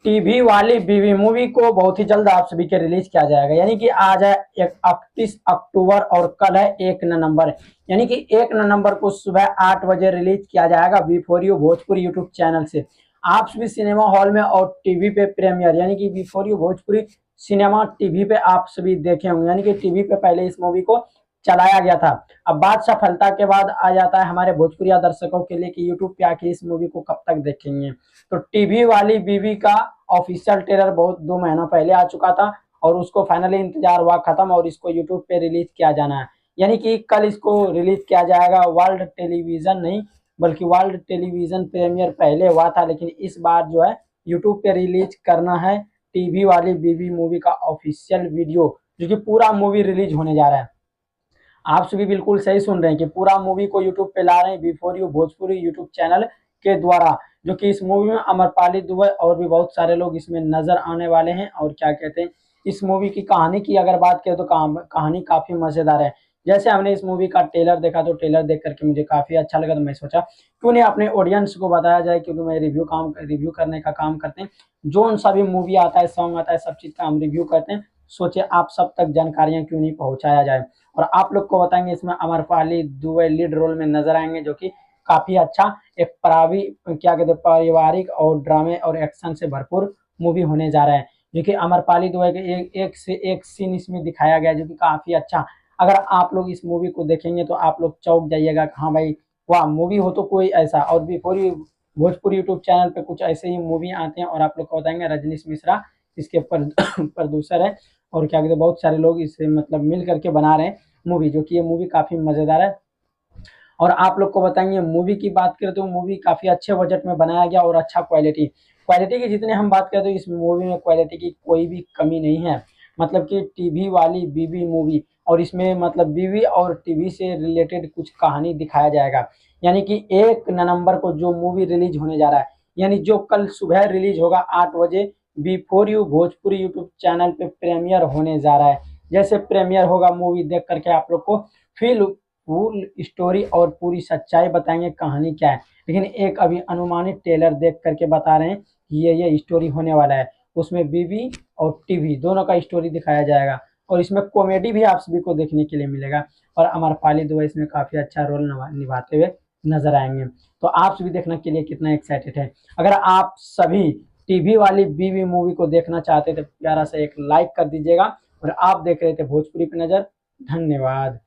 TV वाली बीवी movie को बहुत ही जल्द आप सभी के रिलीज किया जाएगा। यानी कि आज है 31 अक्टूबर और कल है 1 नवंबर। यानी कि 1 नवंबर को सुबह 8 बजे रिलीज किया जाएगा we for you Bhojpuri YouTube channel से। आप सभी सिनेमा हॉल में और टीवी पे प्रीमियर यानी कि we for you Bhojpuri cinema TV पे आप सभी देखे होंगे। यानी कि टीवी पे पहले इस मूवी को चलाया गया था। अब बात सफलता के बाद आ जाता है हमारे भोजपुरिया दर्शकों के लिए कि यूट्यूब पे आके इस मूवी को कब तक देखेंगे। तो टीवी वाली बीवी का ऑफिशियल ट्रेलर बहुत 2 महीना पहले आ चुका था और उसको फाइनली इंतजार हुआ खत्म और इसको यूट्यूब पे रिलीज किया जाना है। यानी कि कल इसको रिलीज किया जाएगा। वर्ल्ड टेलीविजन नहीं बल्कि वर्ल्ड टेलीविजन प्रीमियर पहले हुआ था, लेकिन इस बार जो है यूट्यूब पे रिलीज करना है टीवी वाली बीवी मूवी का ऑफिशियल वीडियो, जो कि पूरा मूवी रिलीज होने जा रहा है। आप सभी बिल्कुल सही सुन रहे हैं कि पूरा मूवी को यूट्यूब पे ला रहे हैं before you Bhojpuri YouTube channel के द्वारा, जो कि इस मूवी में अमरपाली दुबे और भी बहुत सारे लोग इसमें नजर आने वाले हैं। और क्या कहते हैं, इस मूवी की कहानी की अगर बात करें तो कहानी काफी मजेदार है। जैसे हमने इस मूवी का ट्रेलर देखा तो ट्रेलर देख करके मुझे काफी अच्छा लगा, तो मैं सोचा क्यों नहीं अपने ऑडियंस को बताया जाए, क्योंकि मैं रिव्यू करने का काम करते हैं। जो सा भी मूवी आता है, सॉन्ग आता है, सब चीज का हम रिव्यू करते हैं। सोचे आप सब तक जानकारियां क्यों नहीं पहुंचाया जाए। और आप लोग को बताएंगे इसमें अमरपाली दुबे लीड रोल में नजर आएंगे, जो कि काफी अच्छा एक क्या कहते हैं पारिवारिक और ड्रामे और एक्शन से भरपूर मूवी होने जा रहा है। जो कि अमरपाली दुबे के एक से एक सीन इसमें दिखाया गया है, जो कि काफी अच्छा। अगर आप लोग इस मूवी को देखेंगे तो आप लोग चौंक जाइएगा कि हाँ भाई वाह, मूवी हो तो कोई ऐसा। और before you Bhojpuri YouTube channel पे कुछ ऐसे ही मूवी आते हैं और आप लोग को बताएंगे। रजनीश मिश्रा इसके प्रोड्यूसर है और क्या कहते हैं बहुत सारे लोग इसे मतलब मिल करके बना रहे हैं मूवी, जो कि ये मूवी काफी मजेदार है। और आप लोग को बताएंगे मूवी की बात करें तो मूवी काफी अच्छे बजट में बनाया गया और अच्छा क्वालिटी की जितने हम बात करें तो इस मूवी में क्वालिटी की कोई भी कमी नहीं है। मतलब कि टीवी वाली बीवी मूवी, और इसमें मतलब बीवी और टीवी से रिलेटेड कुछ कहानी दिखाया जाएगा। यानी कि 1 नवंबर को जो मूवी रिलीज होने जा रहा है, यानी जो कल सुबह रिलीज होगा 8 बजे before you Bhojpuri YouTube channel पे प्रीमियर होने जा रहा है। जैसे प्रीमियर होगा मूवी देख करके आप लोग को फील फुल स्टोरी और पूरी सच्चाई बताएंगे कहानी क्या है। लेकिन एक अभी अनुमानित ट्रेलर देख करके बता रहे हैं कि ये स्टोरी होने वाला है। उसमें बीवी और टीवी दोनों का स्टोरी दिखाया जाएगा और इसमें कॉमेडी भी आप सभी को देखने के लिए मिलेगा। और अमरपाली दुबे इसमें काफी अच्छा रोल निभाते हुए नजर आएंगे। तो आप सभी देखने के लिए कितना एक्साइटेड है। अगर आप सभी टीवी वाली बीवी मूवी को देखना चाहते थे, प्यारा सा एक लाइक कर दीजिएगा। और आप देख रहे थे भोजपुरी पे नजर। धन्यवाद।